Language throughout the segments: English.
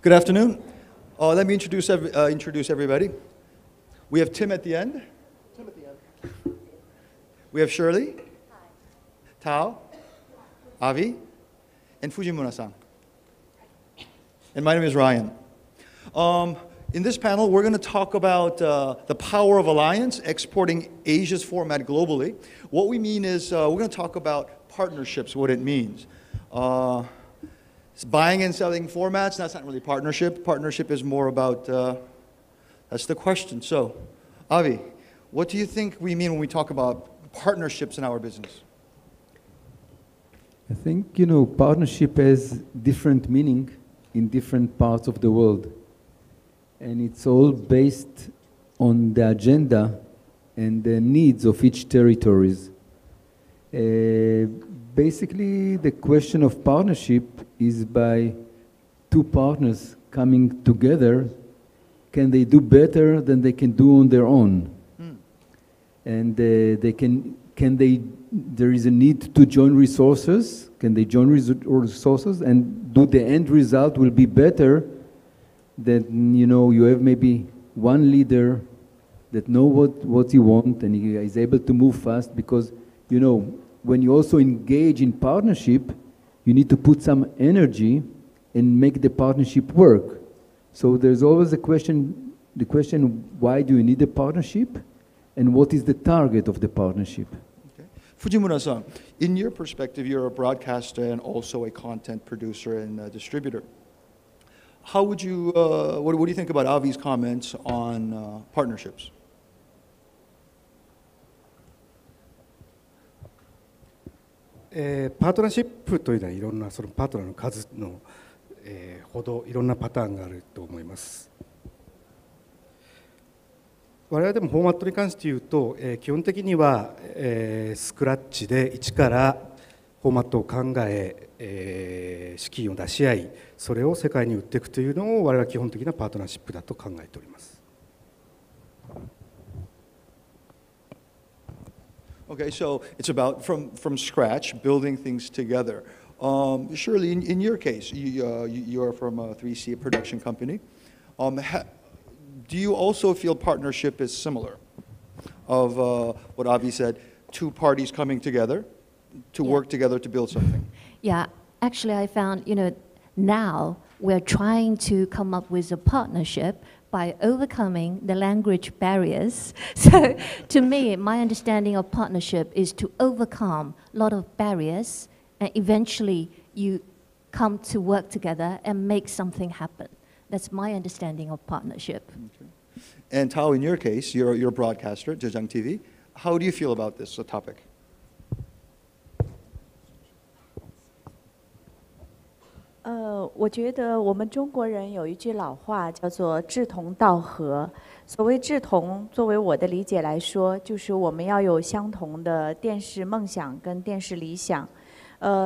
Good afternoon. Let me introduce everybody. We have Tim at the end. We have Shirley, Tao, Avi, and Fujinuma-san. And my name is Ryan. In this panel, we're going to talk about the power of alliance, exporting Asia's format globally. What we mean is we're going to talk about partnerships, what it means. It's buying and selling formats, that's not really partnership. Partnership is more about, that's the question. So, Avi, what do you think we mean when we talk about partnerships in our business? I think, partnership has different meaning in different parts of the world. And it's all based on the agenda and the needs of each territories. Basically, the question of partnership is by two partners coming together, can they do better than they can do on their own? And there is a need to join resources. Can they join resources and do the end result will be better than, you have maybe one leader that know what you want and he is able to move fast because, when you also engage in partnership, you need to put some energy and make the partnership work. So there's always the question, why do you need a partnership? And what is the target of the partnership? Okay. Fujimura-san, in your perspective, you're a broadcaster and also a content producer and a distributor. How would you, what do you think about Avi's comments on partnerships? パートナーシップというのはいろんなそのパートナーの数の、ほどいろんなパターンがあると思います。我々でもフォーマットに関して言うと、基本的には、スクラッチで一からフォーマットを考え、資金を出し合い、それを世界に売っていくというのを我々は基本的なパートナーシップだと考えております。Okay, so it's about from scratch, building things together. Shirley, in your case, you are from a 3C production company. Do you also feel partnership is similar? Of what Avi said, two parties coming together to work together to build something? Yeah, actually I found, now we're trying to come up with a partnership by overcoming the language barriers. So to me, my understanding of partnership is to overcome a lot of barriers and eventually you come to work together and make something happen. That's my understanding of partnership. Okay. And Tao, in your case, you're a broadcaster at Zhejiang TV. How do you feel about this topic? 我觉得我们中国人有一句老话叫做志同道合。所谓志同，作为我的理解来说，就是我们要有相同的电视梦想跟电视理想。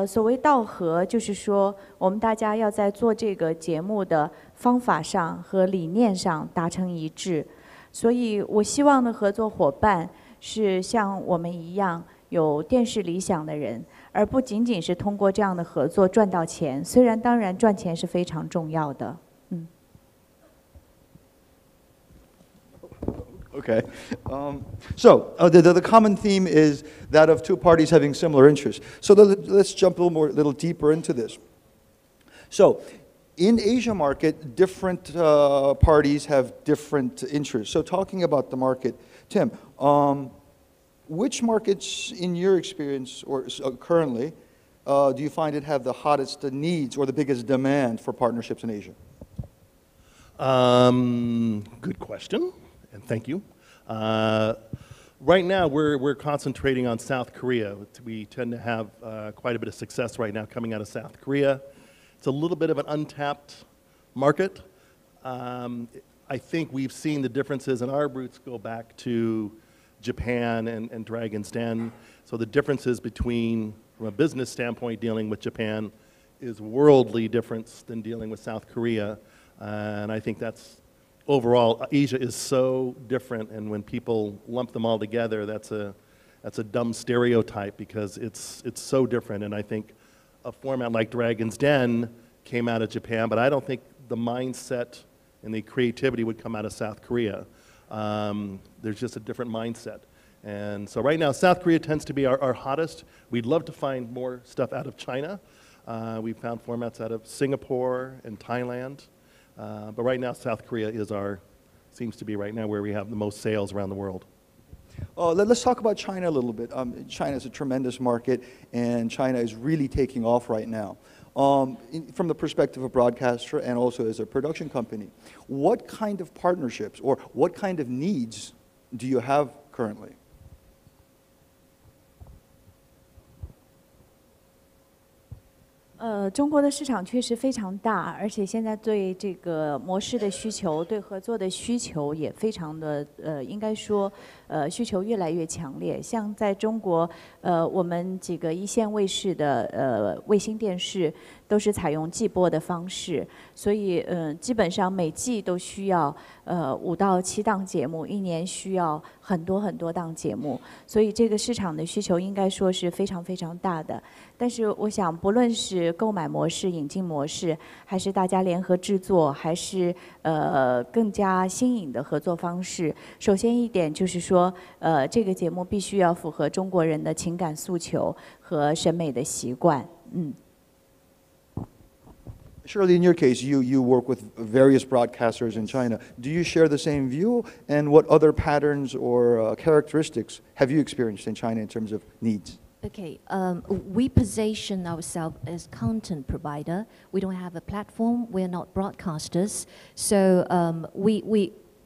所谓道合，就是说我们大家要在做这个节目的方法上和理念上达成一致。所以我希望的合作伙伴是像我们一样有电视理想的人。 而不仅仅是通过这样的合作赚到钱，虽然当然赚钱是非常重要的。Okay, so the common theme is that of two parties having similar interests. So let's jump a little deeper into this. So in Asia market, different parties have different interests. So talking about the market, Tim. Which markets, in your experience or currently, do you find it have the hottest needs or the biggest demand for partnerships in Asia? Good question, and thank you. Right now, we're concentrating on South Korea. We tend to have quite a bit of success right now coming out of South Korea. It's a little bit of an untapped market. I think we've seen the differences, and our roots go back to Japan and Dragon's Den. So the differences between, from a business standpoint, dealing with Japan is worldly difference than dealing with South Korea. And I think that's, overall, Asia is so different, and when people lump them all together, that's a dumb stereotype because it's so different. And I think a format like Dragon's Den came out of Japan, but I don't think the mindset and the creativity would come out of South Korea. There's just a different mindset. And so right now, South Korea tends to be our hottest. We'd love to find more stuff out of China. We've found formats out of Singapore and Thailand. But right now, South Korea seems to be right now where we have the most sales around the world. Let's talk about China a little bit. China is a tremendous market, and China is really taking off right now. From the perspective of a broadcaster and also as a production company, what kind of partnerships or what kind of needs do you have currently? 中国的市场确实非常大，而且现在对这个模式的需求、对合作的需求也非常的应该说需求越来越强烈。像在中国，我们几个一线卫视的卫星电视都是采用季播的方式，所以基本上每季都需要5到7档节目，一年需要很多很多档节目，所以这个市场的需求应该说是非常非常大的。但是我想，不论是购买模式、引进模式，还是大家联合制作，还是更加新颖的合作方式，首先一点就是说，这个节目必须要符合中国人的情感诉求和审美的习惯。Shirley, in your case, you work with various broadcasters in China. Do you share the same view? And what other patterns or characteristics have you experienced in China in terms of needs? Okay, we position ourselves as content provider. We don't have a platform. We're not broadcasters. So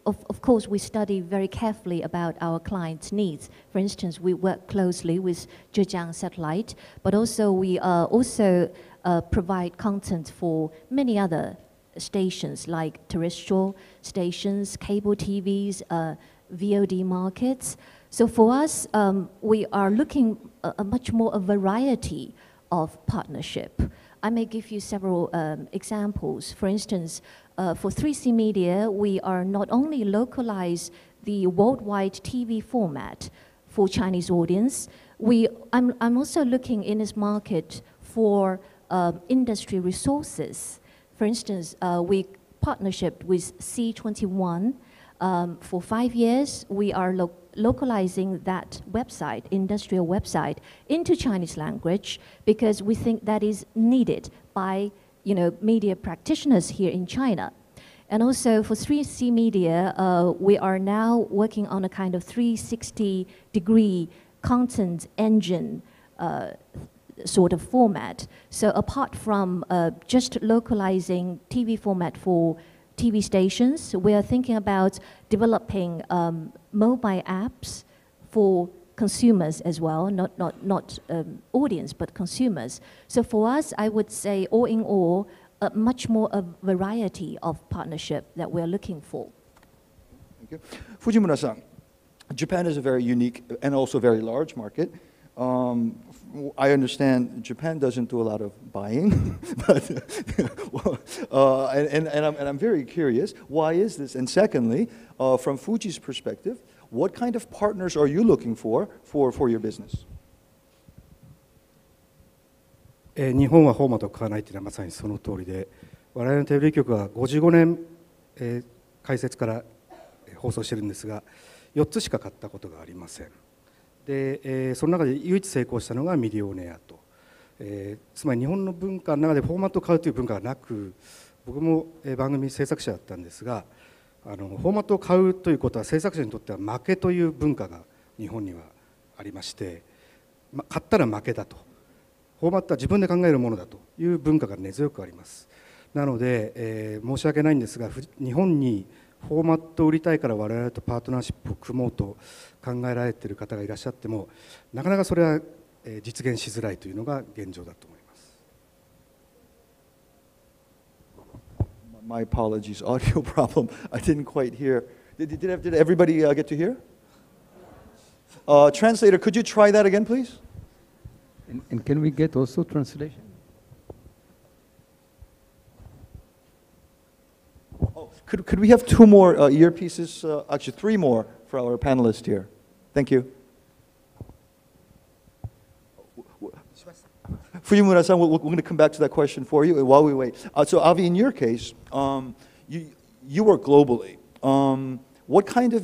of course, we study very carefully about our clients' needs. For instance, we work closely with Zhejiang satellite, but also we also provide content for many other stations like terrestrial stations, cable TVs, VOD markets. So for us, we are looking a much more a variety of partnership. I may give you several examples. For instance, for 3C Media, we are not only localize the worldwide TV format for Chinese audience, I'm also looking in this market for industry resources. For instance, we partnership with C21. For 5 years, we are localizing that website, industrial website, into Chinese language because we think that is needed by media practitioners here in China. And also for 3C Media, we are now working on a kind of 360-degree content engine sort of format. So apart from just localizing TV format for TV stations, we are thinking about developing mobile apps for consumers as well, not audience, but consumers. So for us, I would say all in all, much more a variety of partnership that we're looking for. Thank you. Fujimura-san, Japan is a very unique and also very large market. I understand Japan doesn't do a lot of buying, but and I'm very curious, why is this? And secondly, from Fuji's perspective, what kind of partners are you looking for your business? 日本はフォーマットを買わないというのはまさにその通りで、我々のテレビ局は55年、開設から放送しているんですが、4つしか買ったことがありません。で、その中で唯一成功したのがミリオネアと、つまり日本の文化の中でフォーマットを買うという文化がなく、僕も番組制作者だったんですが、フォーマットを買うということは制作者にとっては負けという文化が日本にはありまして、買ったら負けだと、フォーマットは自分で考えるものだという文化が根強くあります。なので、申し訳ないんですが、日本にフォーマットを売りたいから我々とパートナーシップを組もうと考えられている方がいらっしゃっても、なかなかそれは実現しづらいというのが現状だと思います。My apologies, audio problem. I didn't quite hear. Did everybody get to hear? Translator, could you try that again, please? And can we get also translation? Oh, could we have 2 more earpieces? Actually, 3 more for our panelists here. Thank you. Fujimura-san, we're going to come back to that question for you while we wait. So Avi, in your case, you work globally. What kind of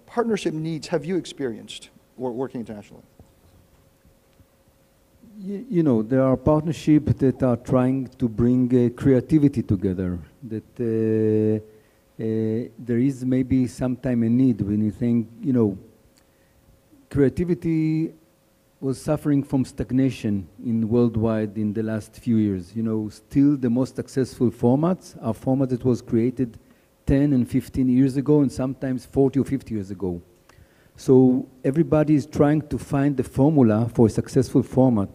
partnership needs have you experienced working internationally? You know, there are partnerships that are trying to bring creativity together. That there is maybe sometime a need when you think, you know, creativity was suffering from stagnation in worldwide in the last few years. You know, still the most successful formats are formats that was created 10 and 15 years ago and sometimes 40 or 50 years ago. So everybody is trying to find the formula for a successful format.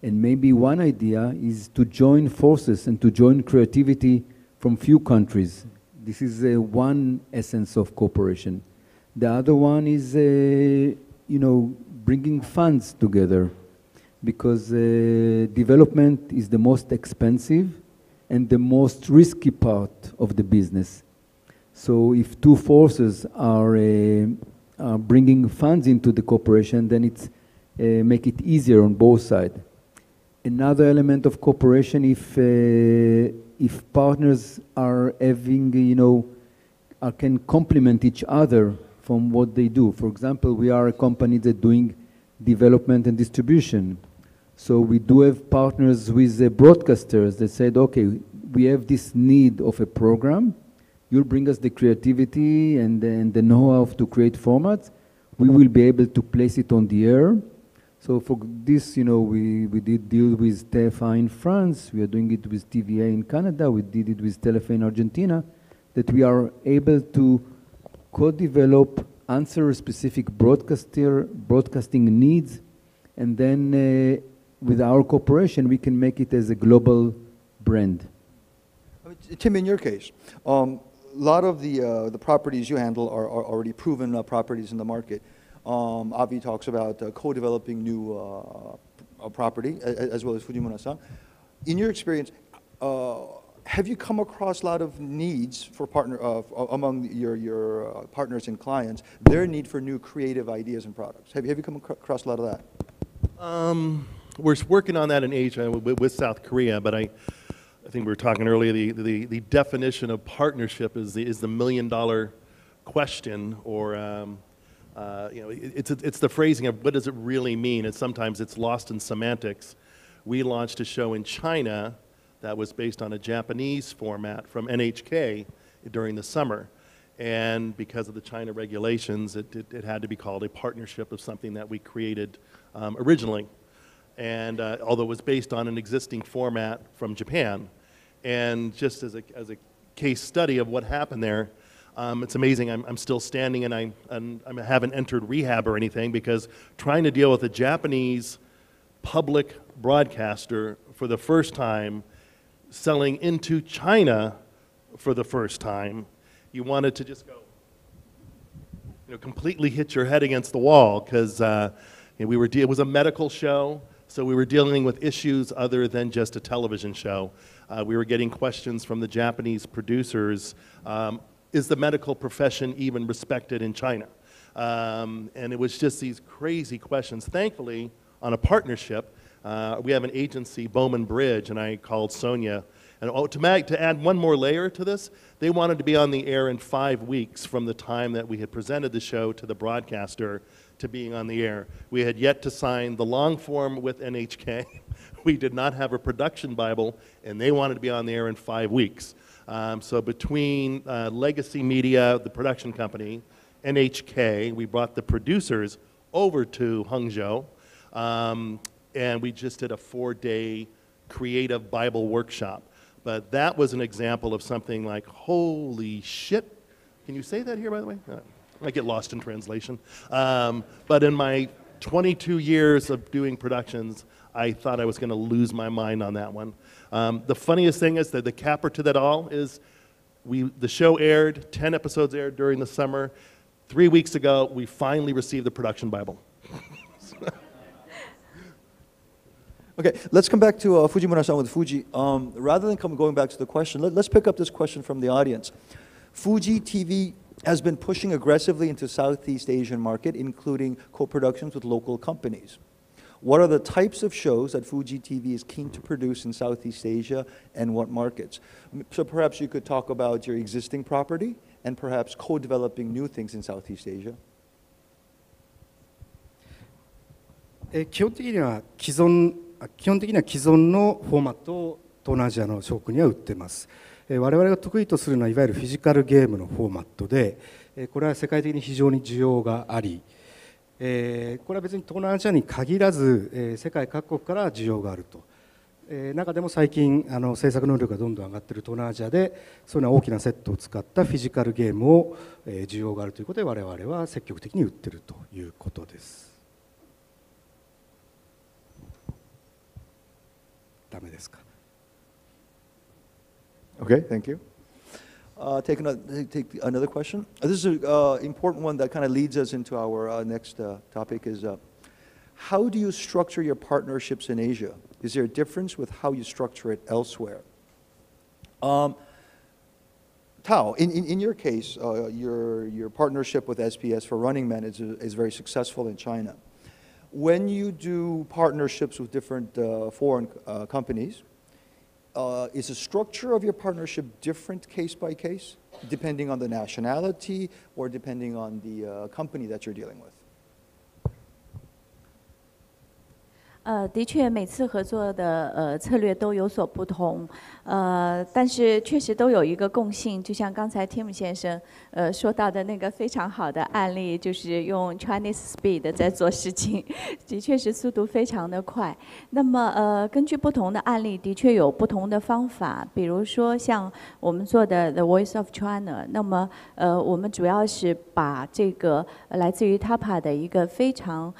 And maybe one idea is to join forces and to join creativity from few countries. This is one essence of cooperation. The other one is, you know, bringing funds together, because development is the most expensive and the most risky part of the business. So if two forces are bringing funds into the cooperation, then it's make it easier on both sides. Another element of cooperation, if partners are having, you know, can complement each other from what they do. For example, we are a company that doing development and distribution. So we do have partners with broadcasters that said, okay, we have this need of a program. You'll bring us the creativity and the know-how to create formats. We will be able to place it on the air. So for this, you know, we did deal with TF1 in France. We are doing it with TVA in Canada. We did it with Telefe in Argentina. That we are able to co-develop, answer specific broadcasting needs, and then with our cooperation, we can make it as a global brand. Tim, in your case, a lot of the properties you handle are already proven properties in the market. Avi talks about co-developing new property, as well as Fujimura-san. In your experience, have you come across a lot of needs for among your partners and clients, their need for new creative ideas and products? Have you come across a lot of that? We're working on that in Asia with South Korea, but I think we were talking earlier, the definition of partnership is the million-dollar question, or you know, it's the phrasing of what does it really mean, and sometimes it's lost in semantics. We launched a show in China that was based on a Japanese format from NHK during the summer, and because of the China regulations, it had to be called a partnership of something that we created originally, and although it was based on an existing format from Japan. And just as a case study of what happened there, it's amazing. I'm still standing, and I haven't entered rehab or anything, because trying to deal with a Japanese public broadcaster for the first time, selling into China for the first time, you wanted to just go, you know, completely hit your head against the wall, because you know, it was a medical show, so we were dealing with issues other than just a television show. We were getting questions from the Japanese producers. Is the medical profession even respected in China? And it was just these crazy questions. Thankfully, on a partnership, we have an agency, Bowman Bridge, and I called Sonia. And to add one more layer to this, they wanted to be on the air in 5 weeks from the time that we had presented the show to the broadcaster to being on the air. We had yet to sign the long form with NHK. We did not have a production Bible, and they wanted to be on the air in 5 weeks. So between Legacy Media, the production company, NHK, we brought the producers over to Hangzhou, and we just did a 4-day creative Bible workshop. But that was an example of something like, holy shit. Can you say that here, by the way? I get lost in translation. But in my 22 years of doing productions, I thought I was going to lose my mind on that one. The funniest thing is that the capper to that all is the show aired, 10 episodes aired during the summer. 3 weeks ago, we finally received the production Bible. Okay, let's come back to Fujimura-san with Fuji. Rather than going back to the question, let's pick up this question from the audience. Fuji TV has been pushing aggressively into Southeast Asian market, including co-productions with local companies. What are the types of shows that Fuji TV is keen to produce in Southeast Asia and what markets? So perhaps you could talk about your existing property and perhaps co-developing new things in Southeast Asia. 基本的には既存のフォーマットを東南アジアの諸国には売っています。我々が得意とするのはいわゆるフィジカルゲームのフォーマットで、これは世界的に非常に需要があり、これは別に東南アジアに限らず、世界各国から需要があると。中でも最近制作能力がどんどん上がっている東南アジアでそういう大きなセットを使ったフィジカルゲームを需要があるということで我々は積極的に売っているということです。ダメですか。Okay, thank you. Take another question. This is an important one that kind of leads us into our next topic is how do you structure your partnerships in Asia? Is there a difference with how you structure it elsewhere? Tao, in your case, your partnership with SBS for Running Man is very successful in China. When you do partnerships with different foreign companies, is the structure of your partnership different case by case, depending on the nationality or depending on the company that you're dealing with? 的确，每次合作的策略都有所不同，但是确实都有一个共性，就像刚才 Tim 先生说到的那个非常好的案例，就是用 Chinese speed 在做事情，的确是速度非常的快。那么根据不同的案例，的确有不同的方法，比如说像我们做的 The Voice of China， 那么我们主要是把这个来自于 TAPA 的一个非常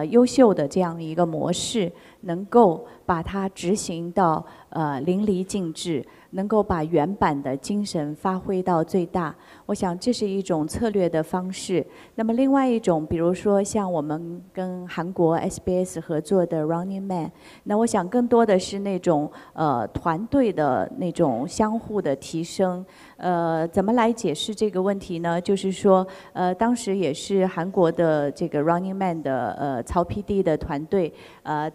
优秀的这样一个模式。能够把它执行到淋漓尽致，能够把原版的精神发挥到最大。我想这是一种策略的方式。那么另外一种，比如说像我们跟韩国 SBS 合作的 Running Man， 那我想更多的是那种团队的那种相互的提升。怎么来解释这个问题呢？就是说，当时也是韩国的这个 Running Man 的曹 PD 的团队，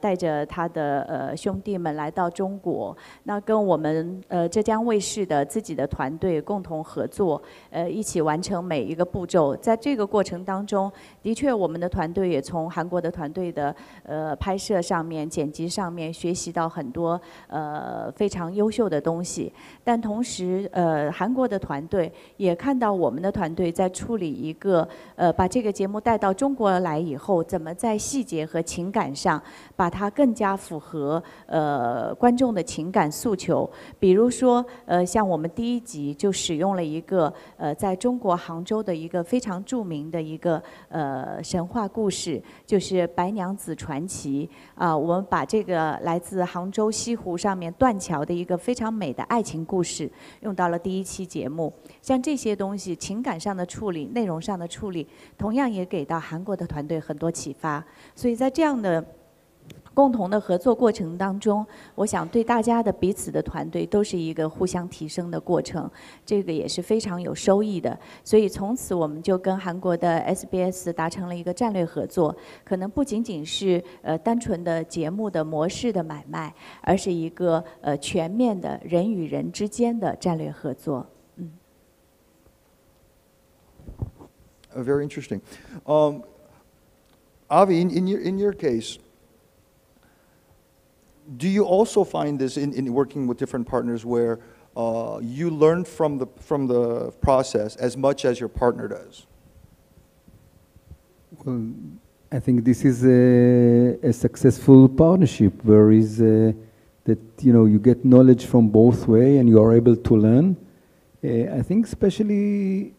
带着他的兄弟们来到中国，那跟我们浙江卫视的自己的团队共同合作，一起完成每一个步骤。在这个过程当中，的确我们的团队也从韩国的团队的拍摄上面、剪辑上面学习到很多非常优秀的东西，但同时韩国的团队也看到我们的团队在处理一个把这个节目带到中国来以后，怎么在细节和情感上把它更加符合观众的情感诉求。比如说像我们第一集就使用了一个在中国杭州的一个非常著名的一个神话故事，就是白娘子传奇我们把这个来自杭州西湖上面断桥的一个非常美的爱情故事用到了第一期节目。像这些东西，情感上的处理、内容上的处理，同样也给到韩国的团队很多启发。所以在这样的共同的合作过程当中，我想对大家的彼此的团队都是一个互相提升的过程，这个也是非常有收益的。所以从此我们就跟韩国的 SBS 达成了一个战略合作，可能不仅仅是单纯的节目的模式的买卖，而是一个全面的人与人之间的战略合作。Very interesting. Avi, in your case, do you also find this in working with different partners where you learn from the process as much as your partner does? Well, I think this is a successful partnership where that you get knowledge from both way and you are able to learn. I think especially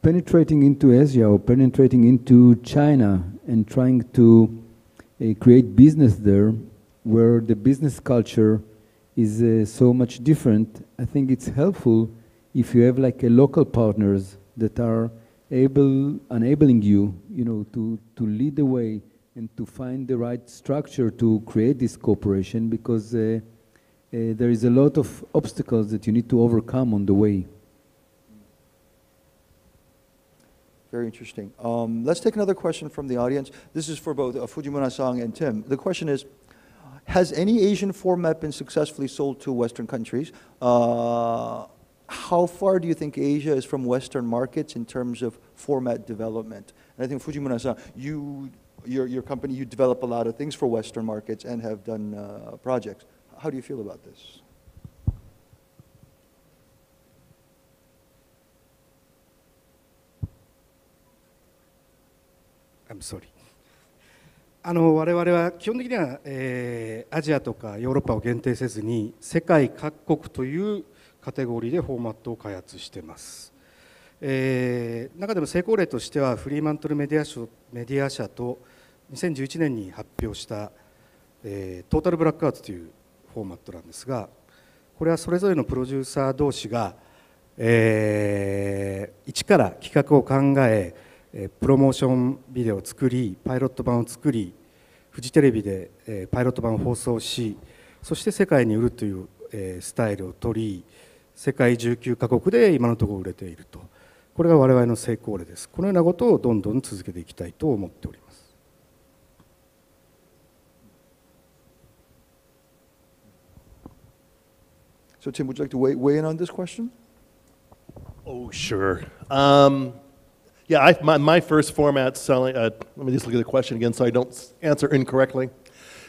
penetrating into Asia or penetrating into China and trying to create business there, where the business culture is so much different. I think it's helpful if you have like a local partners that are enabling you, to lead the way and to find the right structure to create this cooperation, because there is a lot of obstacles that you need to overcome on the way. Very interesting. Let's take another question from the audience. This is for both Fujimura-san and Tim. The question is, has any Asian format been successfully sold to Western countries? How far do you think Asia is from Western markets in terms of format development? And I think Fujimura-san, your company, you develop a lot of things for Western markets and have done projects. How do you feel about this? I'm sorry. 我々は基本的には、アジアとかヨーロッパを限定せずに世界各国というカテゴリーでフォーマットを開発しています。中でも成功例としてはフリーマントルメディア社と2011年に発表した、トータルブラックアウトというフォーマットなんですが、これはそれぞれのプロデューサー同士が、一から企画を考え、プロモーションビデオを作り、パイロット版を作り、フジテレビでパイロット版を放送し、そして世界に売るというスタイルを取り、世界19カ国で今のところ売れていると、これが我々の成功例です。このようなことをどんどん続けていきたいと思っております。So Tim, would you like to weigh in on this question? Oh, sure. Yeah, my first format selling, let me just look at the question again so I don't answer incorrectly.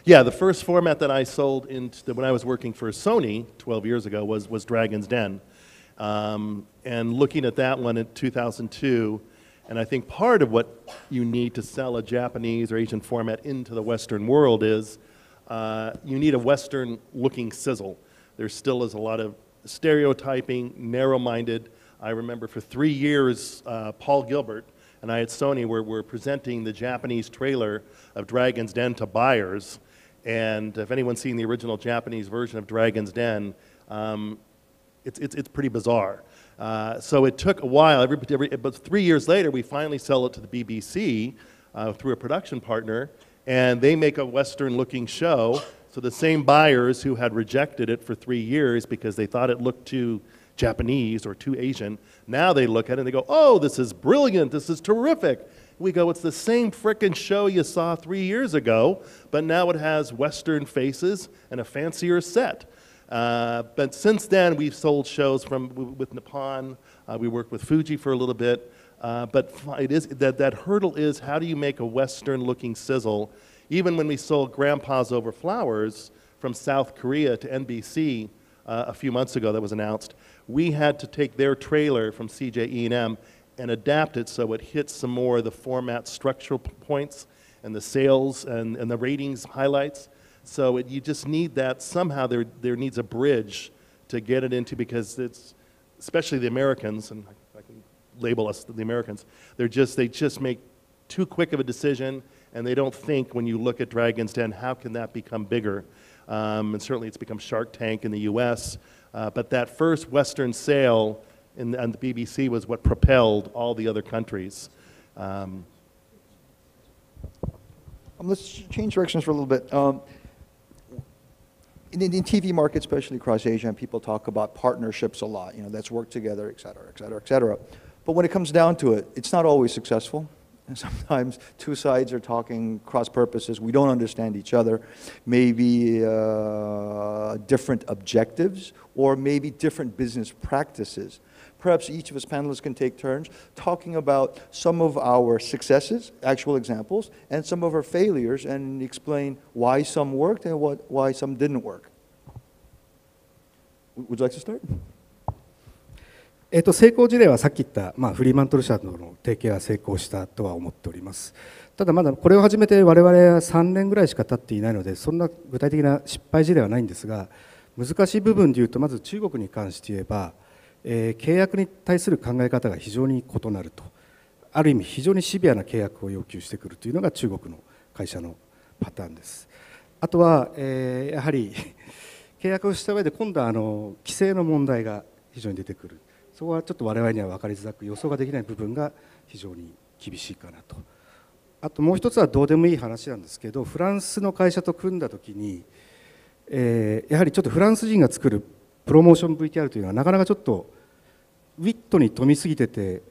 Yeah, the first format that I sold when I was working for Sony 12 years ago was Dragon's Den. And looking at that one in 2002, and I think part of what you need to sell a Japanese or Asian format into the Western world is you need a Western-looking sizzle. There still is a lot of stereotyping, narrow-minded. I remember for 3 years, Paul Gilbert and I at Sony were presenting the Japanese trailer of Dragon's Den to buyers. And if anyone's seen the original Japanese version of Dragon's Den, it's pretty bizarre. So it took a while, but 3 years later, we finally sell it to the BBC through a production partner, and they make a Western-looking show. So the same buyers who had rejected it for 3 years because they thought it looked too Japanese or too Asian, now they look at it and they go, oh, this is brilliant, this is terrific. We go, it's the same frickin' show you saw 3 years ago, but now it has Western faces and a fancier set. But since then, we've sold shows with Nippon. We worked with Fuji for a little bit. But it is that hurdle is, how do you make a Western-looking sizzle? Even when we sold Grandpa's Over Flowers from South Korea to NBC a few months ago, that was announced, we had to take their trailer from CJ&E&M and adapt it so it hits some more of the format structural points and the sales and the ratings highlights. So you just need that. Somehow there needs a bridge to get it into, because it's, especially the Americans, and I can label us the Americans, they just make too quick of a decision, and they don't think, when you look at Dragon's Den, how can that become bigger? And certainly it's become Shark Tank in the US, but that first Western sale on the BBC was what propelled all the other countries. Let's change directions for a little bit. In TV market, especially across Asia, and people talk about partnerships a lot, let's work together, et cetera, et cetera, et cetera. But when it comes down to it, it's not always successful. And sometimes two sides are talking cross purposes. We don't understand each other. Maybe different objectives, or maybe different business practices. Perhaps each of us panelists can take turns talking about some of our successes, actual examples, and some of our failures, and explain why some worked and why some didn't work. Would you like to start? 成功事例はさっき言った、フリーマントル社との提携は成功したとは思っております。ただまだこれを始めて我々は3年ぐらいしか経っていないので、そんな具体的な失敗事例はないんですが、難しい部分でいうと、まず中国に関して言えば、契約に対する考え方が非常に異なると、ある意味非常にシビアな契約を要求してくるというのが中国の会社のパターンです。あとは、やはり契約をした上で今度は規制の問題が非常に出てくる。そこはちょっと我々には分かりづらく、予想ができない部分が非常に厳しいかなと。あともう一つはどうでもいい話なんですけど、フランスの会社と組んだ時に、やはりちょっとフランス人が作るプロモーション VTR というのはなかなかちょっとウィットに富みすぎてて、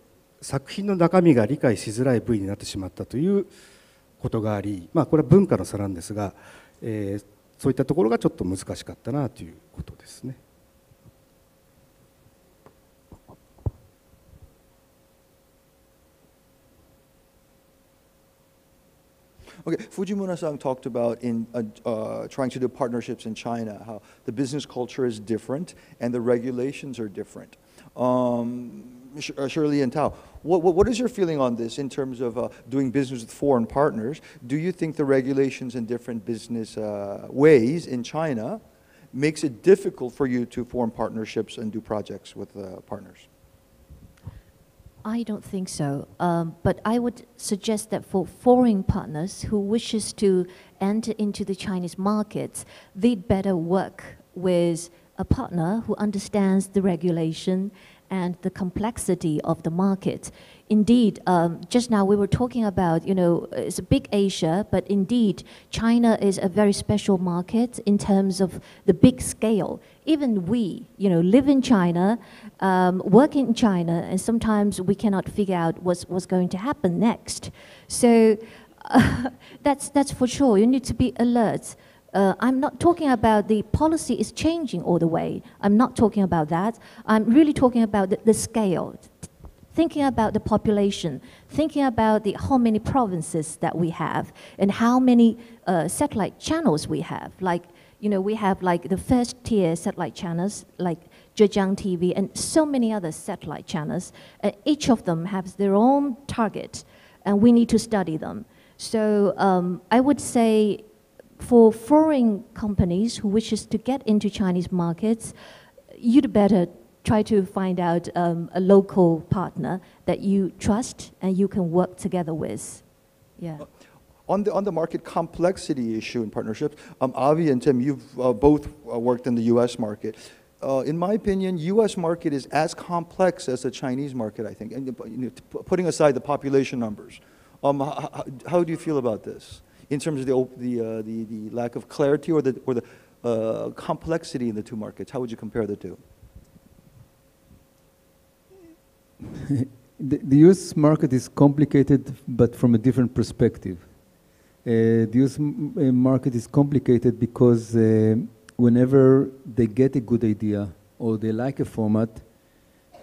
作品の中身が理解しづらい部位になってしまったということがあり、これは文化の差なんですが、そういったところがちょっと難しかったなということですね。Okay, Fujimura-san talked about in trying to do partnerships in China, how the business culture is different and the regulations are different. Shirley and Tao, what is your feeling on this in terms of doing business with foreign partners? Do you think the regulations and different business ways in China makes it difficult for you to form partnerships and do projects with partners? I don't think so, but I would suggest that for foreign partners who wishes to enter into the Chinese markets, they'd better work with a partner who understands the regulation and the complexity of the market. Indeed, just now we were talking about, it's a big Asia, but indeed China is a very special market in terms of the big scale. Even we, live in China, work in China, and sometimes we cannot figure out what's going to happen next. So that's for sure. You need to be alert. I'm not talking about the policy is changing all the way. I'm not talking about that. I'm really talking about the scale. Thinking about the population, thinking about how many provinces that we have and how many satellite channels we have. We have the first tier satellite channels like Zhejiang TV and so many other satellite channels. Each of them has their own target and we need to study them. So I would say for foreign companies who wishes to get into Chinese markets, you'd better try to find out a local partner that you trust and you can work together with. Yeah. On the market complexity issue in partnerships, Avi and Tim, you've both worked in the U.S. market. In my opinion, U.S. market is as complex as the Chinese market, I think, and putting aside the population numbers. How do you feel about this in terms of the lack of clarity or the complexity in the two markets? How would you compare the two? The U.S. market is complicated, but from a different perspective. The U.S. market is complicated because whenever they get a good idea or they like a format,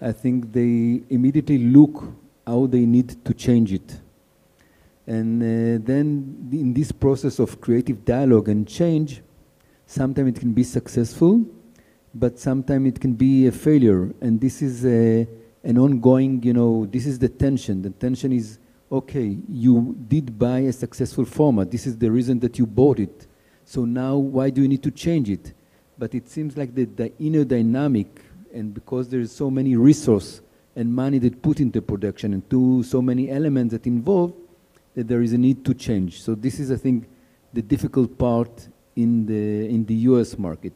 I think they immediately look how they need to change it. And then in this process of creative dialogue and change, sometimes it can be successful, but sometimes it can be a failure. And this is an ongoing, this is the tension. The tension is, okay, you did buy a successful format. This is the reason that you bought it. So now why do you need to change it? But it seems like the inner dynamic, and because there is so many resource and money that put into production and so many elements that involve, that there is a need to change. So this is, I think, the difficult part in the US market.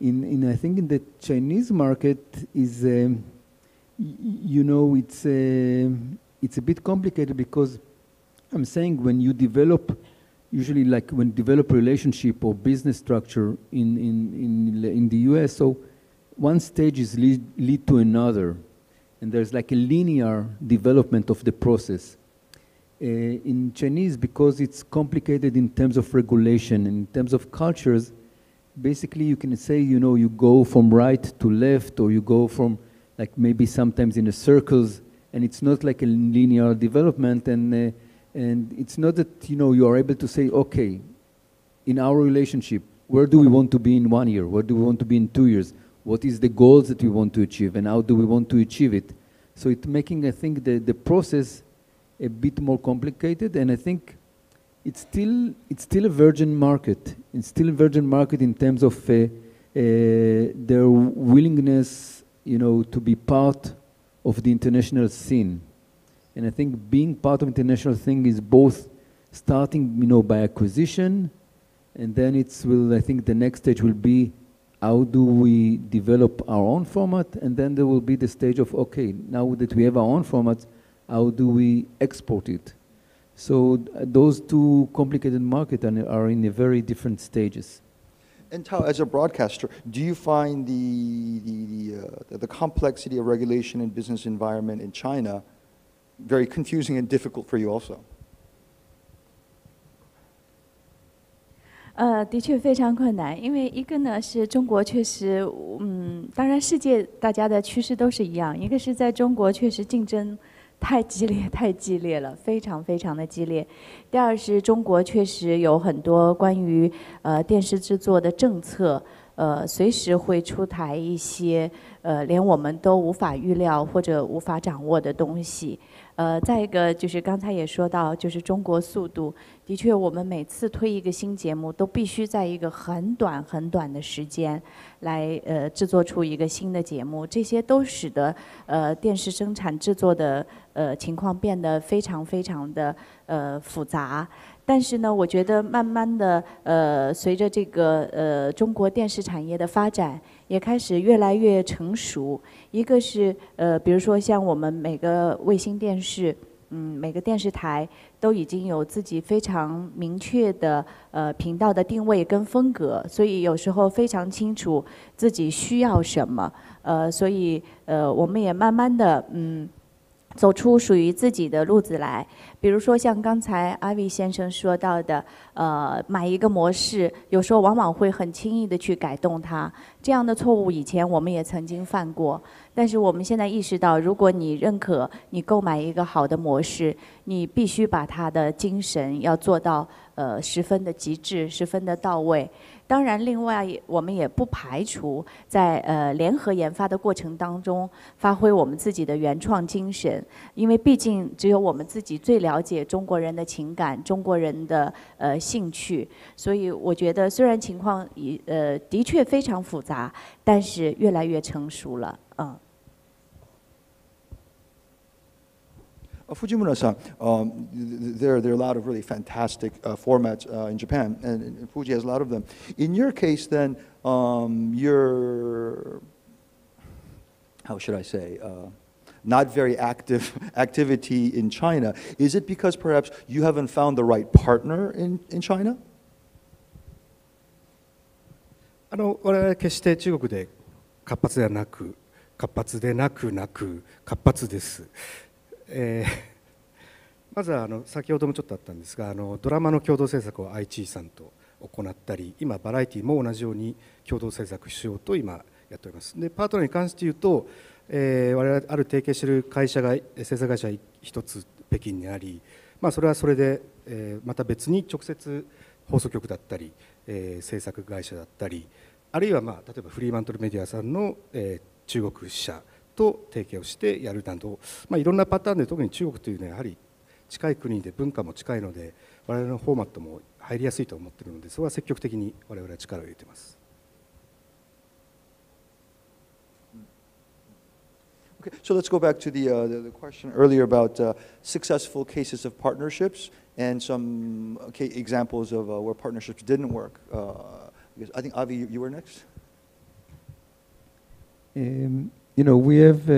I think in the Chinese market is, it's a bit complicated because I'm saying when you develop, usually like when you develop a relationship or business structure in the US, so one stage is lead to another, and there's like a linear development of the process. In Chinese, because it's complicated in terms of regulation, in terms of cultures, basically you can say, you go from right to left, or you go from like maybe sometimes in circles, and it's not like a linear development, and it's not that you are able to say, okay, in our relationship, where do we want to be in 1 year? Where do we want to be in 2 years? What is the goals that we want to achieve, and how do we want to achieve it? So it's making, I think, the process a bit more complicated, and I think it's still a virgin market. It's still a virgin market in terms of their willingness, to be part of the international scene. And I think being part of international thing is both starting, by acquisition, and then I think the next stage will be how do we develop our own format, and then there will be the stage of, okay, now that we have our own formats, how do we export it? So those two complicated markets are in a very different stages. And Tao, as a broadcaster, do you find the complexity of regulation and business environment in China very confusing and difficult for you also. 的确非常困难，因为一个呢是中国确实，当然世界大家的趋势都是一样，一个是在中国确实竞争太激烈了，非常非常的激烈。第二是中国确实有很多关于电视制作的政策，随时会出台一些连我们都无法预料或者无法掌握的东西。再一个就是刚才也说到，就是中国速度，的确我们每次推一个新节目，都必须在一个很短的时间来制作出一个新的节目，这些都使得电视生产制作的情况变得非常的复杂。但是呢，我觉得慢慢的随着这个中国电视产业的发展，也开始越来越成熟。一个是比如说像我们每个卫星电视，每个电视台都已经有自己非常明确的频道的定位跟风格，所以有时候非常清楚自己需要什么。所以我们也慢慢的走出属于自己的路子来。比如说像刚才阿维先生说到的，买一个模式，有时候往往会很轻易的去改动它，这样的错误以前我们也曾经犯过。但是我们现在意识到，如果你认可你购买一个好的模式，你必须把它的精神要做到十分的极致，十分的到位。当然，另外我们也不排除在联合研发的过程当中，发挥我们自己的原创精神，因为毕竟只有我们自己最了解中国人的情感、中国人的兴趣，所以我觉得虽然情况的确非常复杂，但是越来越成熟了，Fujimura-san, there are a lot of really fantastic formats in Japan, and Fuji has a lot of them. In your case, then, your, how should I say, not very activity in China, is it because perhaps you haven't found the right partner in China? 我々は決して中国で活発でなく活発です。まずは先ほどもちょっとあったんですが、ドラマの共同制作を愛知さんと行ったり、今バラエティも同じように共同制作しようと今やっております。でパートナーに関して言うと、我々ある提携している会社が制作会社一つ北京にあり、それはそれで、また別に直接放送局だったり、制作会社だったり、あるいは例えばフリーマントルメディアさんの、中国支社と提携をしてやるなど、いろんなパターンで、特に中国というのはやはり近い国で文化も近いので、我々のフォーマットも入りやすいと思っているので、それは積極的に我々は力を入れています。Okay, so let's go back to the question earlier about successful cases of partnerships and some examples of where partnerships didn't work. Because I think Avi, you were next. We have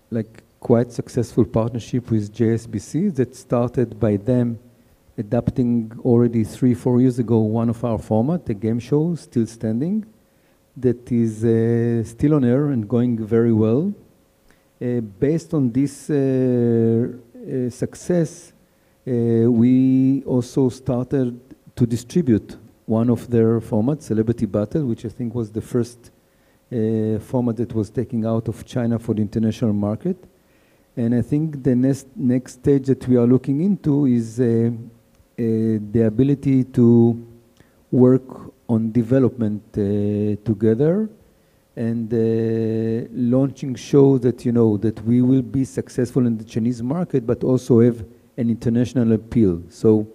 like quite successful partnership with JSBC that started by them adapting already 3-4 years ago one of our format, the game show, Still Standing, that is still on air and going very well. Based on this success, we also started to distribute one of their formats, Celebrity Battle, which I think was the first format that was taken out of China for the international market. And I think the next stage that we are looking into is the ability to work on development together and launching shows that that we will be successful in the Chinese market, but also have an international appeal. So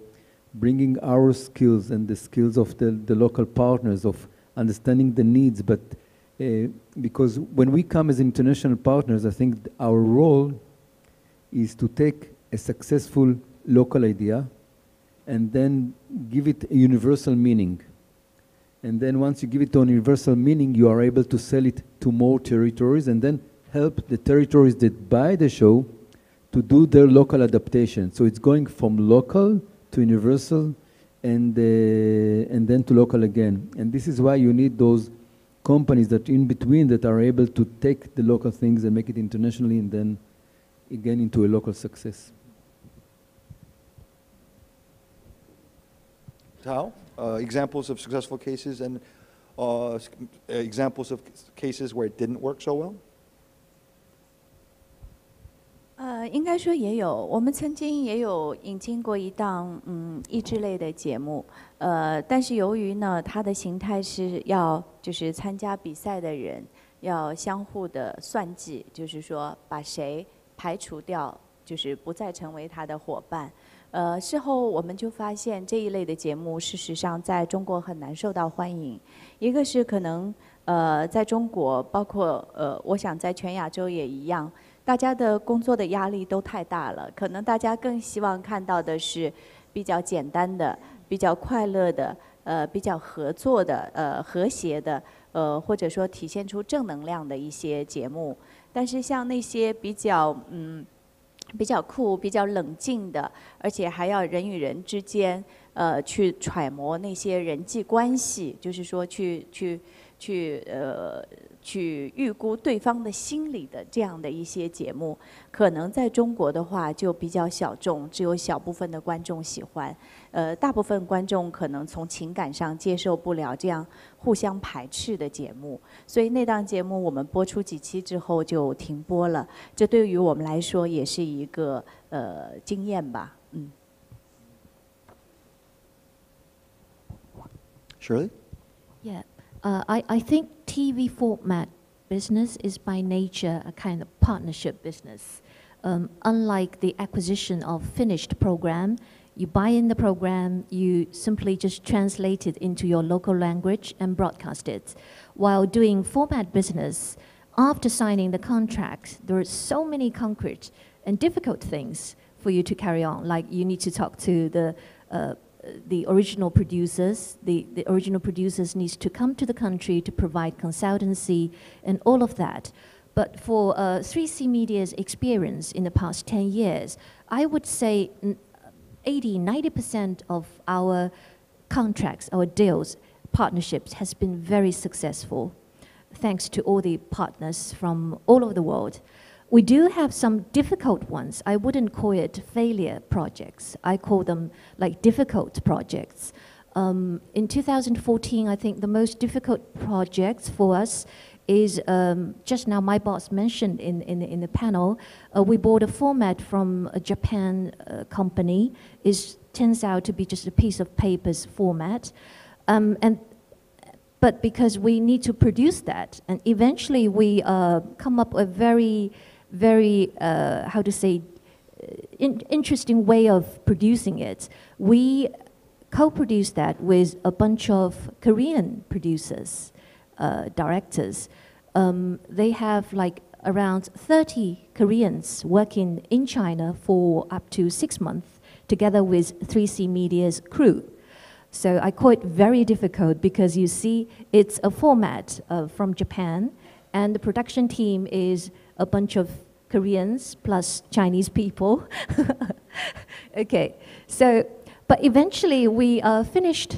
bringing our skills and the skills of the local partners of understanding the needs, but because when we come as international partners, I think our role is to take a successful local idea and then give it a universal meaning. And then once you give it a universal meaning, you are able to sell it to more territories and then help the territories that buy the show to do their local adaptation. So it's going from local to universal and then to local again. And this is why you need those companies that in between that are able to take the local things and make it internationally and then again into a local success. Tao, examples of successful cases and examples of cases where it didn't work so well? 应该说也有，我们曾经也有引进过一档益智类的节目，但是由于呢，它的形态是要就是参加比赛的人要相互的算计，就是说把谁排除掉，就是不再成为他的伙伴。事后我们就发现这一类的节目，事实上在中国很难受到欢迎。一个是可能在中国，包括我想在全亚洲也一样。 大家的工作的压力都太大了，可能大家更希望看到的是比较简单的、比较快乐的、比较合作的、和谐的，或者说体现出正能量的一些节目。但是像那些比较比较酷、比较冷静的，而且还要人与人之间去揣摩那些人际关系，就是说去预估对方的心理的这样的一些节目，可能在中国的话就比较小众，只有小部分的观众喜欢，大部分观众可能从情感上接受不了这样互相排斥的节目，所以那档节目我们播出几期之后就停播了，这对于我们来说也是一个经验吧，Shirley? Yeah. I think TV format business is by nature a kind of partnership business. Unlike the acquisition of finished program, you buy in the program, you simply just translate it into your local language and broadcast it. While doing format business, after signing the contract, there are so many concrete and difficult things for you to carry on. Like you need to talk to the original producers. The original producers needs to come to the country to provide consultancy and all of that. But for 3C Media's experience in the past 10 years, I would say 80–90% of our contracts, our deals, partnerships has been very successful, thanks to all the partners from all over the world. We do have some difficult ones. I wouldn't call it failure projects. I call them like difficult projects. In 2014, I think the most difficult projects for us is, just now my boss mentioned in the panel, we bought a format from a Japan company. It turns out to be just a piece of paper's format. But because we need to produce that, and eventually we come up with a very, how to say, interesting way of producing it. We co-produced that with a bunch of Korean producers, directors. They have like around 30 Koreans working in China for up to 6 months, together with 3C Media's crew. So I call it very difficult because you see it's a format from Japan, and the production team is a bunch of Koreans plus Chinese people. Okay, so, but eventually we finished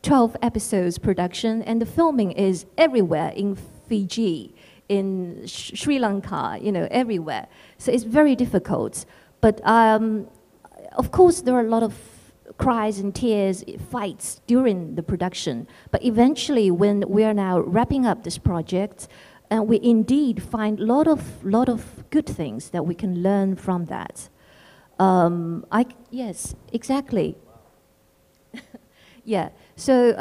12 episodes production, and the filming is everywhere in Fiji, in Sri Lanka, you know, everywhere. So it's very difficult. But of course there are a lot of cries and tears, fights during the production. But eventually when we are now wrapping up this project, and we indeed find a lot of good things that we can learn from that. Yes, exactly. Yeah, so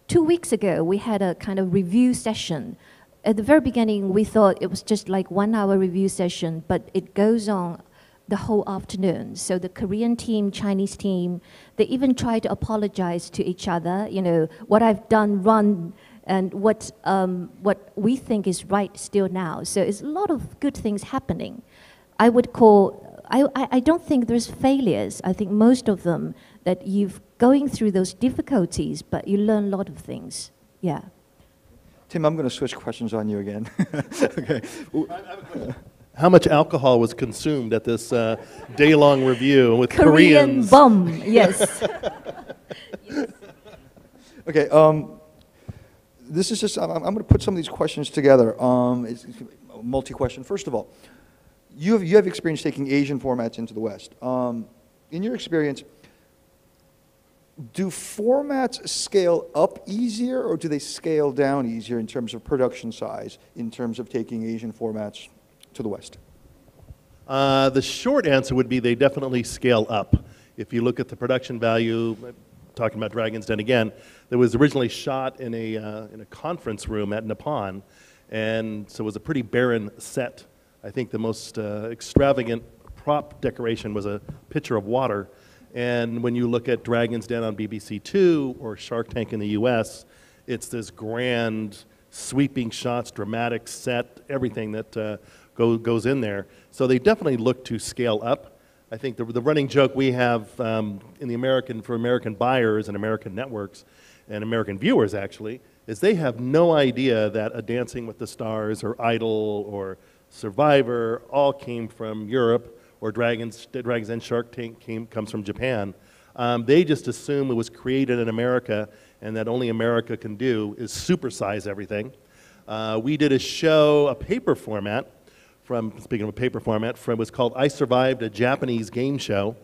2 weeks ago, we had a kind of review session. At the very beginning, we thought it was just like 1 hour review session, but it goes on the whole afternoon. So the Korean team, Chinese team, they even try to apologize to each other, you know, what I've done wrong and what we think is right still now. So it's a lot of good things happening. I would call, I don't think there's failures. I think most of them that you've going through those difficulties, but you learn a lot of things, yeah. Tim, I'm going to switch questions on you again. Okay. I have a question. How much alcohol was consumed at this day-long review with Korean Koreans? bomb, yes. Yes. Okay, this is just, I'm going to put some of these questions together. It's a multi-question. First of all, you have experience taking Asian formats into the West. In your experience, do formats scale up easier, or do they scale down easier in terms of production size, in terms of taking Asian formats to the West? The short answer would be they definitely scale up. If you look at the production value, talking about Dragon's Den again, that was originally shot in a conference room at Nippon, and so it was a pretty barren set. I think the most extravagant prop decoration was a pitcher of water. And when you look at Dragon's Den on BBC Two or Shark Tank in the US, it's this grand, sweeping shots, dramatic set, everything that goes in there. So they definitely look to scale up. I think the running joke we have in the for American buyers and American networks and American viewers actually, is they have no idea that a Dancing with the Stars or Idol or Survivor all came from Europe, or Dragon's Den Shark Tank comes from Japan. They just assume it was created in America, and that only America can do is supersize everything. We did a show, a paper format, speaking of a paper format, it was called I Survived, a Japanese game show,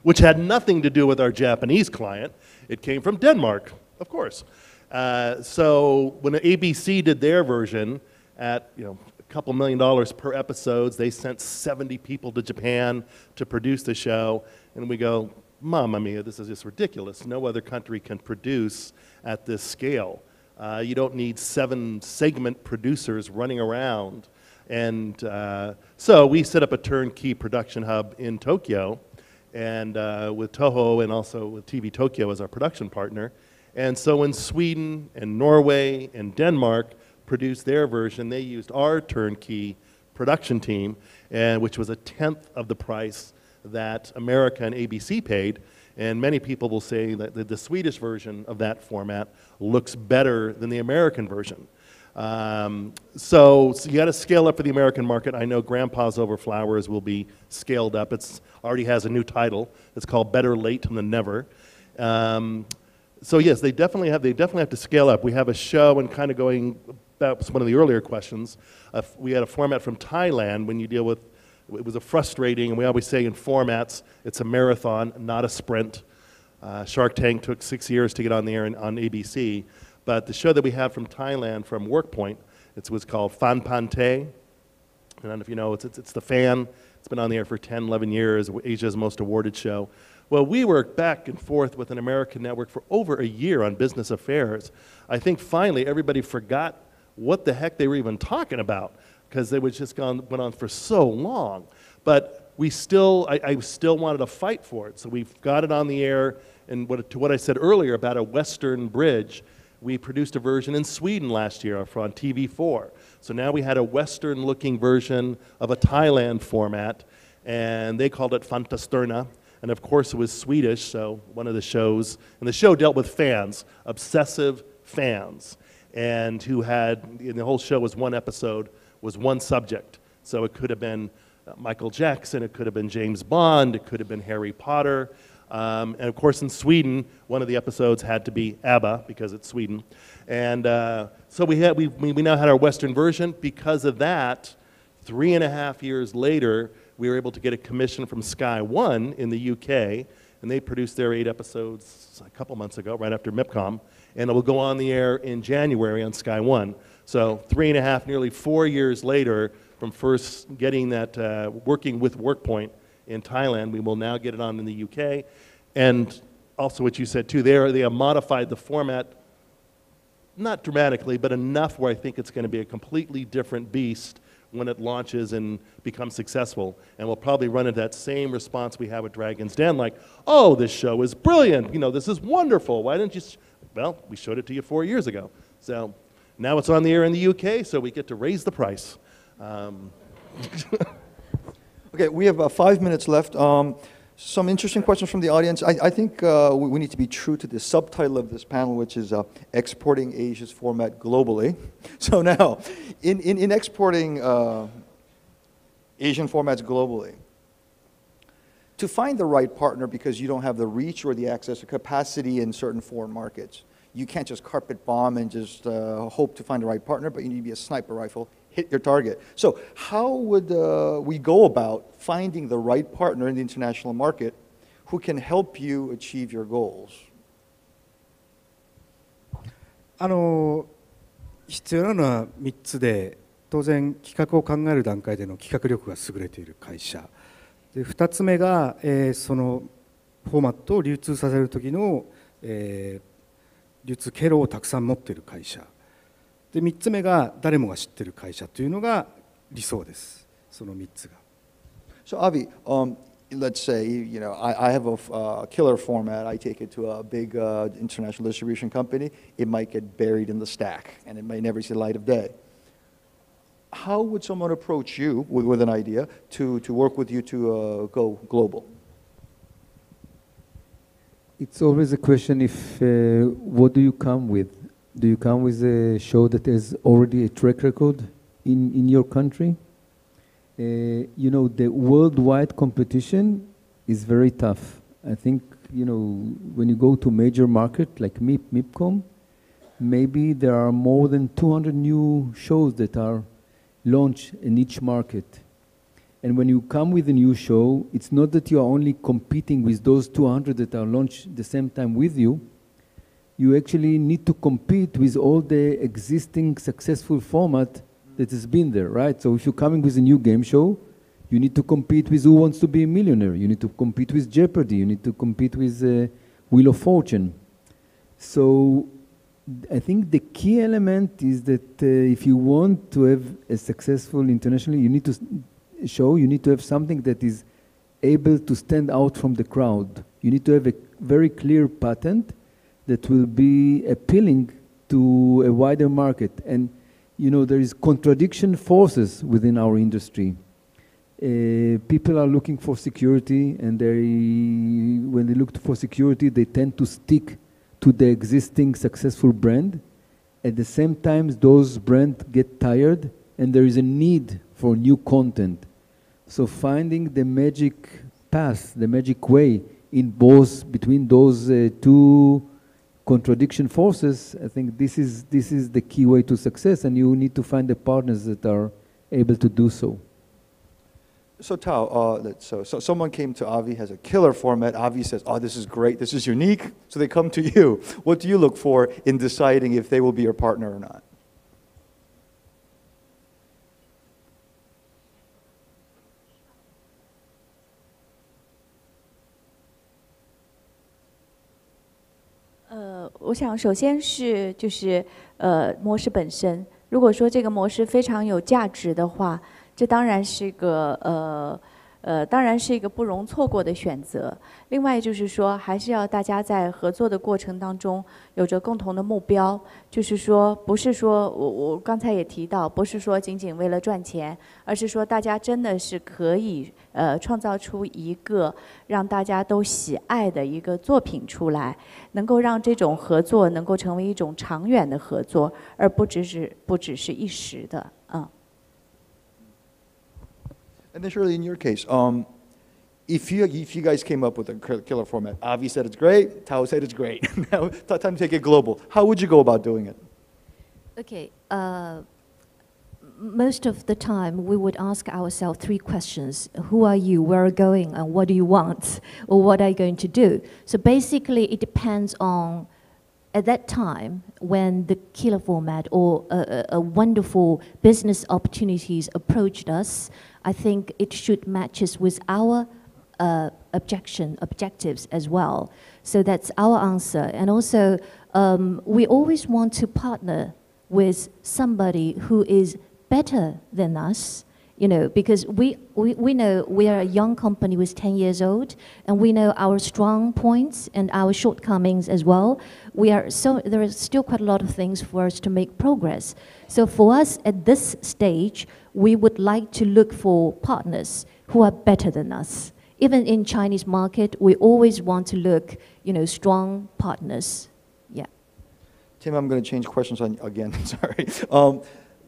which had nothing to do with our Japanese client. It came from Denmark, of course. So when ABC did their version at a couple $1 million per episode, they sent 70 people to Japan to produce the show, and we go, Mamma mia, this is just ridiculous. No other country can produce at this scale. You don't need 7 segment producers running around. And so we set up a turnkey production hub in Tokyo, and with Toho and also with TV Tokyo as our production partner. And so when Sweden and Norway and Denmark produced their version, they used our turnkey production team, which was 1/10 of the price that America and ABC paid. And many people will say that the Swedish version of that format looks better than the American version. So you got to scale up for the American market. I know Grandpa's Over Flowers will be scaled up. It's already has a new title. It's called Better Late Than Never. So yes, they definitely have to scale up. We have a show, and kind of going back to one of the earlier questions, we had a format from Thailand. When you deal with, it was a frustrating, and we always say in formats, it's a marathon, not a sprint. Shark Tank took 6 years to get on the air on ABC. But the show that we have from Thailand, from WorkPoint, it was called Fan Pante. I don't know if you know, it's the Fan. It's been on the air for 10, 11 years, Asia's most awarded show. Well, we worked back and forth with an American network for over a year on business affairs. I think finally everybody forgot what the heck they were even talking about, because they went on for so long. But I still wanted to fight for it. So we've got it on the air, and to what I said earlier about a Western bridge, we produced a version in Sweden last year on TV4. So now we had a Western-looking version of a Thailand format, and they called it Fantasterna. And of course it was Swedish, so one of the shows, and the show dealt with fans, obsessive fans, and the whole show was one episode, was one subject. So it could have been Michael Jackson, it could have been James Bond, it could have been Harry Potter. And of course in Sweden, one of the episodes had to be ABBA, because it's Sweden. And so we now had our Western version. Because of that, 3.5 years later, we were able to get a commission from Sky One in the UK, and they produced their 8 episodes a couple months ago, right after MIPCOM, and it will go on the air in January on Sky One. So 3.5, nearly 4 years later, from first getting that, working with WorkPoint in Thailand, we will now get it on in the UK. And also what you said too, they have modified the format, not dramatically, but enough where I think it's going to be a completely different beast when it launches and becomes successful. And we'll probably run into that same response we have with Dragon's Den, like, oh, this show is brilliant, this is wonderful, why didn't you, well, we showed it to you 4 years ago. So now it's on the air in the UK, so we get to raise the price. Okay, we have 5 minutes left. Some interesting questions from the audience. I think we need to be true to the subtitle of this panel, which is Exporting Asia's Format Globally. So now, in exporting Asian formats globally, to find the right partner, because you don't have the reach or the access or capacity in certain foreign markets, you can't just carpet bomb and just hope to find the right partner, but you need to be a sniper rifle hit your target. So how would we go about finding the right partner in the international market who can help you achieve your goals? 必要なのは3つで、当然企画を考える段階での企画力が優れている会社で、2つ目が、そのフォーマットを流通させる時の、流通経路をたくさん持っている会社で、3つ目が誰もが知っている会社というのが理想です。その3つが。So Avi, let's say, I have a killer format. I take it to a big international distribution company. It might get buried in the stack, and it may never see the light of day. How would someone approach you with an idea to work with you to go global? It's always a question if, what do you come with? Do you come with a show that has already a track record in your country? The worldwide competition is very tough. I think, when you go to major market like MIPCOM, maybe there are more than 200 new shows that are launched in each market. And when you come with a new show, it's not that you are only competing with those 200 that are launched at the same time with you. You actually need to compete with all the existing successful format that has been there, right? So if you're coming with a new game show, you need to compete with Who Wants to Be a Millionaire. You need to compete with Jeopardy. You need to compete with Wheel of Fortune. So I think the key element is that if you want to have a successful internationally, you need to have something that is able to stand out from the crowd. You need to have a very clear patent that will be appealing to a wider market. And there is contradiction forces within our industry. People are looking for security, and when they look for security, they tend to stick to the existing successful brand. At the same time, those brands get tired, and there is a need for new content. So finding the magic path, the magic way between those two contradiction forces, I think this is the key way to success, and you need to find the partners that are able to do so. So Tao, so someone came to Avi, has a killer format. Avi says, "Oh, this is great, this is unique." So they come to you. What do you look for in deciding if they will be your partner or not? 我想首先是模式本身。如果说这个模式非常有价值的话，这当然是一个不容错过的选择。另外就是说，还是要大家在合作的过程当中有着共同的目标，就是说，不是说我刚才也提到，不是说仅仅为了赚钱，而是说大家真的是可以创造出一个让大家都喜爱的一个作品出来，能够让这种合作能够成为一种长远的合作，而不只是一时的。And then Shirley, in your case, if you guys came up with a killer format, Avi said it's great, Tao said it's great. Now time to take it global. How would you go about doing it? Okay. Most of the time, we would ask ourselves 3 questions. Who are you? Where are you going? And what do you want? Or what are you going to do? So basically, it depends on, at that time, when the killer format or a wonderful business opportunities approached us, I think it should matches with our objectives as well. So that's our answer. And also, we always want to partner with somebody who is better than us, because we know we are a young company with 10 years old, and we know our strong points and our shortcomings as well. There is still quite a lot of things for us to make progress. So for us at this stage, we would like to look for partners who are better than us. Even in Chinese market, we always want to look, strong partners. Yeah. Tim, I'm going to change questions on again. Sorry.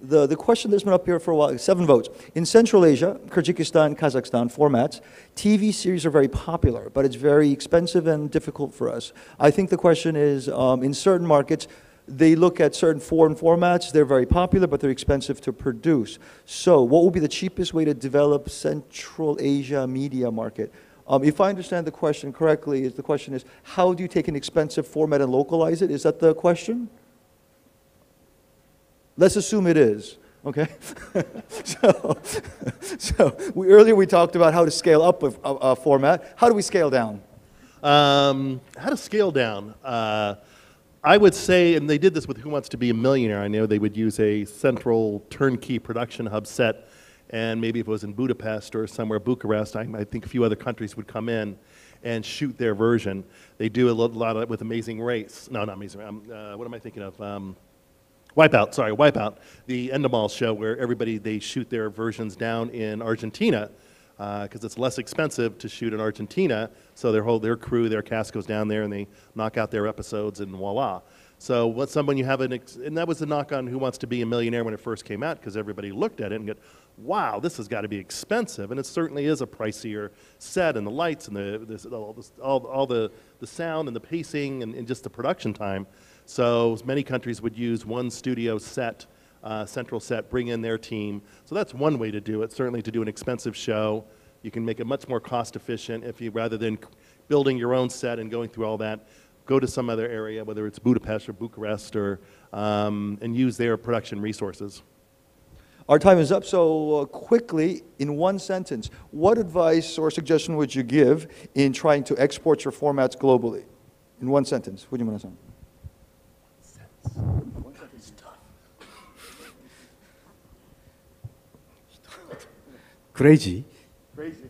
The question that's been up here for a while, 7 votes. In Central Asia, Kyrgyzstan, Kazakhstan formats, TV series are very popular, but it's very expensive and difficult for us. I think the question is, in certain markets, they look at certain foreign formats. They're very popular, but they're expensive to produce. So what would be the cheapest way to develop Central Asia media market? If I understand the question correctly, the question is, how do you take an expensive format and localize it? Is that the question? Let's assume it is, okay? Earlier we talked about how to scale up a format. How do we scale down? How to scale down? I would say, and they did this with Who Wants to Be a Millionaire, I know they would use a central turnkey production hub set, and maybe if it was in Budapest or somewhere, Bucharest, I think a few other countries would come in and shoot their version. They do a lot of it with Amazing Race. No, not Amazing Race. What am I thinking of? Wipeout, sorry, Wipeout. The Endemol show where they shoot their versions down in Argentina because it's less expensive to shoot in Argentina. So their crew, their cast goes down there and they knock out their episodes and voila. So and that was the knock on Who Wants to Be a Millionaire when it first came out because everybody looked at it and go, wow, this has got to be expensive. And it certainly is a pricier set and the lights and all the sound and the pacing and just the production time. So many countries would use one studio set, central set, bring in their team. So that's one way to do it. Certainly to do an expensive show, you can make it much more cost efficient if you, rather than building your own set and going through all that, go to some other area, whether it's Budapest or Bucharest, or, and use their production resources. Our time is up, so quickly, in one sentence, what advice or suggestion would you give in trying to export your formats globally? In one sentence, Fujimura-san. Crazy. Crazy.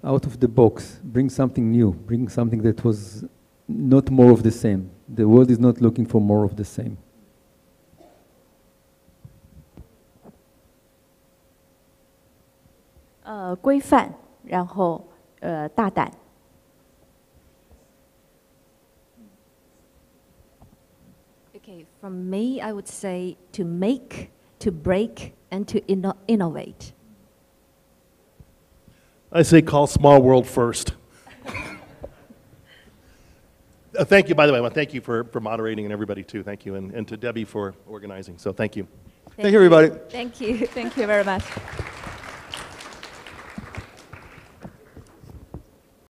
Out of the box, bring something new, bring something that was not more of the same. The world is not looking for more of the same. 规范，然后大胆。Okay, from me, I would say to make, to break, and to innovate. I say call small world first. Thank you, by the way. Well, thank you for moderating and everybody too. Thank you. And to Debbie for organizing. So thank you. Thank you, everybody. Thank you. Thank you very much.